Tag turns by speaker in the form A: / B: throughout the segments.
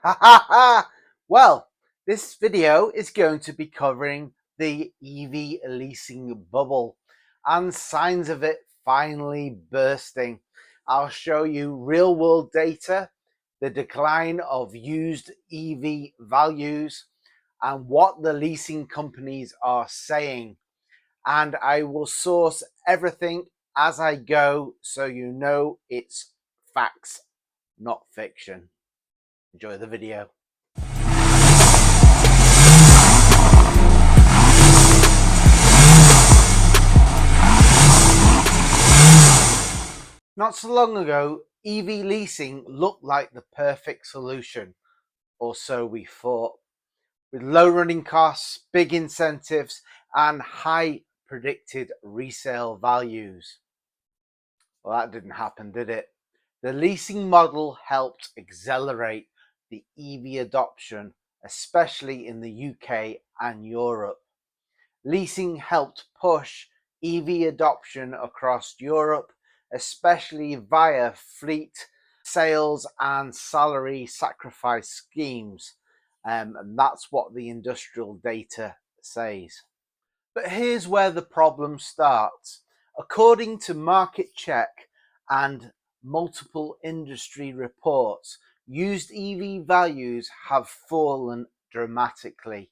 A: Ha ha ha! Well, this video is going to be covering the EV leasing bubble and signs of it finally bursting. I'll show you real world data, the decline of used EV values, and what the leasing companies are saying. And I will source everything as I go so you know it's facts, not fiction. Enjoy the video. Not so long ago, EV leasing looked like the perfect solution, or so we thought, with low running costs, big incentives, and high predicted resale values. Well, that didn't happen, did it? The leasing model helped accelerate the EV adoption, especially in the UK and Europe. Leasing helped push EV adoption across Europe, especially via fleet sales and salary sacrifice schemes. And that's what the industrial data says. But here's where the problem starts. According to Marketcheck and multiple industry reports, used EV values have fallen dramatically.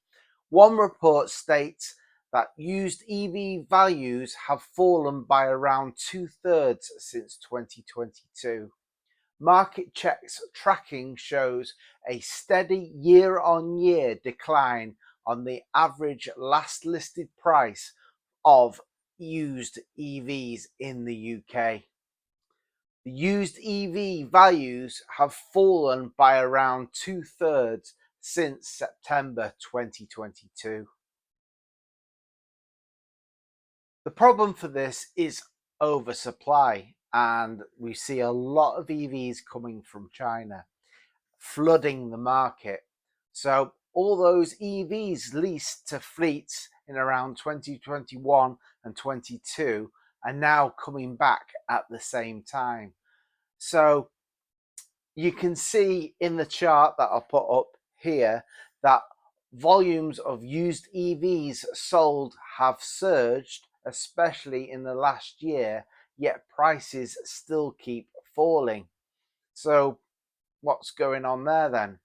A: One report states that used EV values have fallen by around 2/3 since 2022. Marketcheck's tracking shows a steady year-on-year decline on the average last listed price of used EVs in the UK. The used EV values have fallen by around 2/3 since September 2022. The problem for this is oversupply, and we see a lot of EVs coming from China, flooding the market. So all those EVs leased to fleets in around 2021 and 22 are now coming back at the same time. So you can see in the chart that I'll put up here that volumes of used EVs sold have surged, especially in the last year, yet prices still keep falling. So what's going on there then?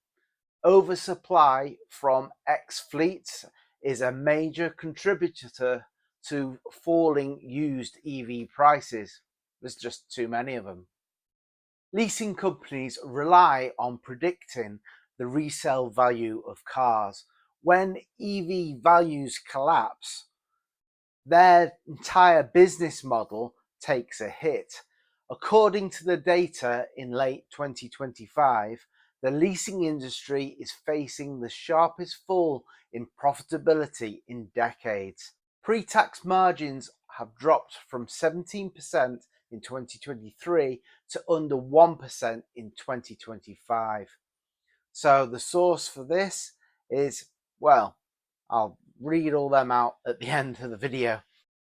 A: Oversupply from ex-fleets is a major contributor to falling used EV prices. There's just too many of them. Leasing companies rely on predicting the resale value of cars. When EV values collapse, their entire business model takes a hit. According to the data in late 2025, the leasing industry is facing the sharpest fall in profitability in decades. Pre-tax margins have dropped from 17% in 2023 to under 1% in 2025. So the source for this is, well, I'll read all them out at the end of the video.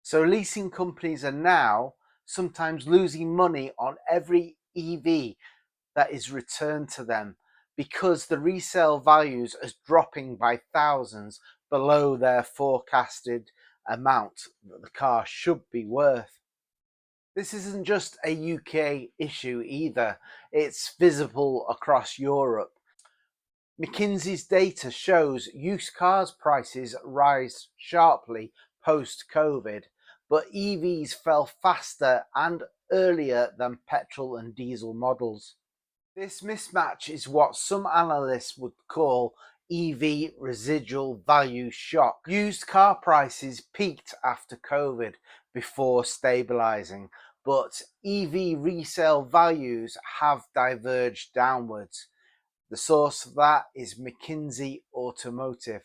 A: So leasing companies are now sometimes losing money on every EV that is returned to them because the resale values are dropping by thousands below their forecasted amount that the car should be worth. This isn't just a UK issue either, it's visible across Europe. McKinsey's data shows used cars prices rise sharply post-COVID, but EVs fell faster and earlier than petrol and diesel models. This mismatch is what some analysts would call EV residual value shock. Used car prices peaked after COVID before stabilizing, but EV resale values have diverged downwards. The source of that is McKinsey Automotive.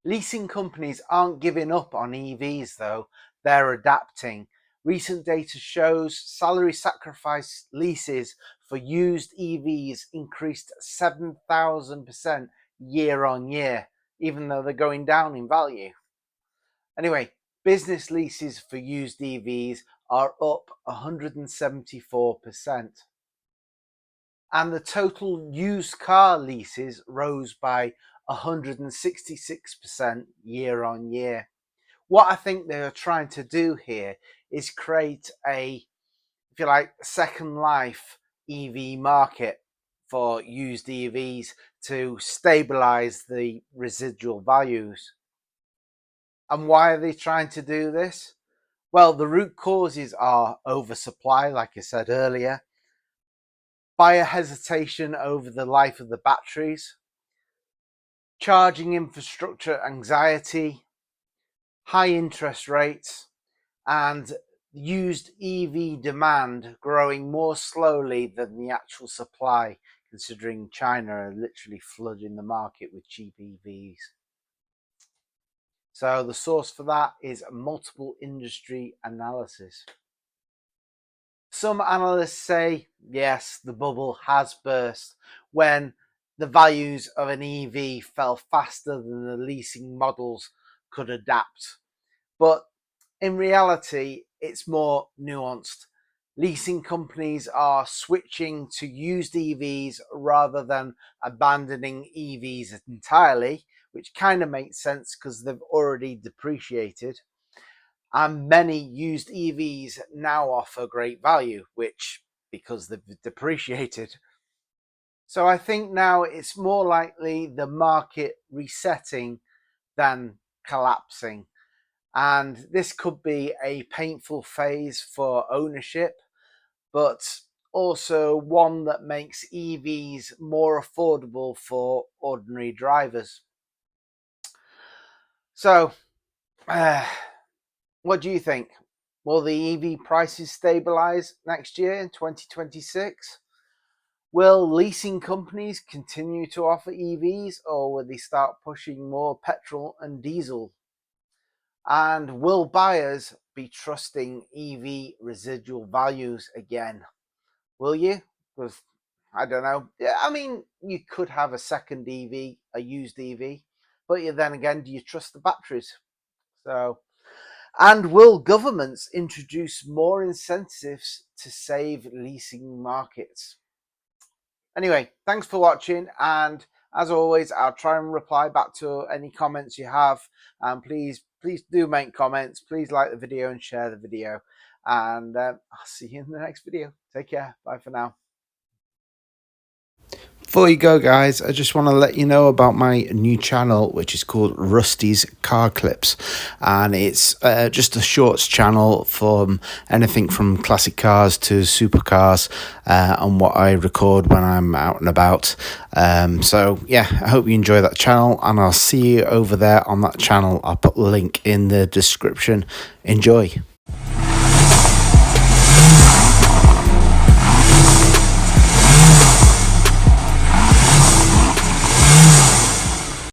A: Leasing companies aren't giving up on EVs though, they're adapting. Recent data shows salary sacrifice leases for used EVs increased 7,000% year on year, even though they're going down in value. Anyway, business leases for used EVs are up 174%. and the total used car leases rose by 166% year on year. What I think they are trying to do here is create a, if you like, second life EV market for used EVs to stabilize the residual values. And why are they trying to do this? Well, the root causes are oversupply, like I said earlier, buyer hesitation over the life of the batteries, charging infrastructure anxiety, high interest rates, and used EV demand growing more slowly than the actual supply, considering China are literally flooding the market with cheap EVs. So the source for that is multiple industry analysis. Some analysts say, yes, the bubble has burst when the values of an EV fell faster than the leasing models could adapt. But in reality, it's more nuanced. Leasing companies are switching to used EVs rather than abandoning EVs entirely, which kind of makes sense because they've already depreciated. And many used EVs now offer great value, which because they've depreciated. So I think now it's more likely the market resetting than collapsing. And this could be a painful phase for ownership, but also one that makes EVs more affordable for ordinary drivers. So, what do you think? Will the EV prices stabilize next year in 2026? Will leasing companies continue to offer EVs, or will they start pushing more petrol and diesel? And will buyers be trusting EV residual values again? Will you? Because I don't know. Yeah, I mean, you could have a second EV, a used EV, but then again, do you trust the batteries? So, and will governments introduce more incentives to save leasing markets? Anyway, thanks for watching, and as always, I'll try and reply back to any comments you have. And please do make comments. Please like the video and share the video. And I'll see you in the next video. Take care. Bye for now. Before you go, guys, I just want to let you know about my new channel, which is called Rusty's Car Clips, and it's just a shorts channel from anything from classic cars to supercars, and what I record when I'm out and about. So yeah, I hope you enjoy that channel, and I'll see you over there on that channel. I'll put the link in the description. Enjoy.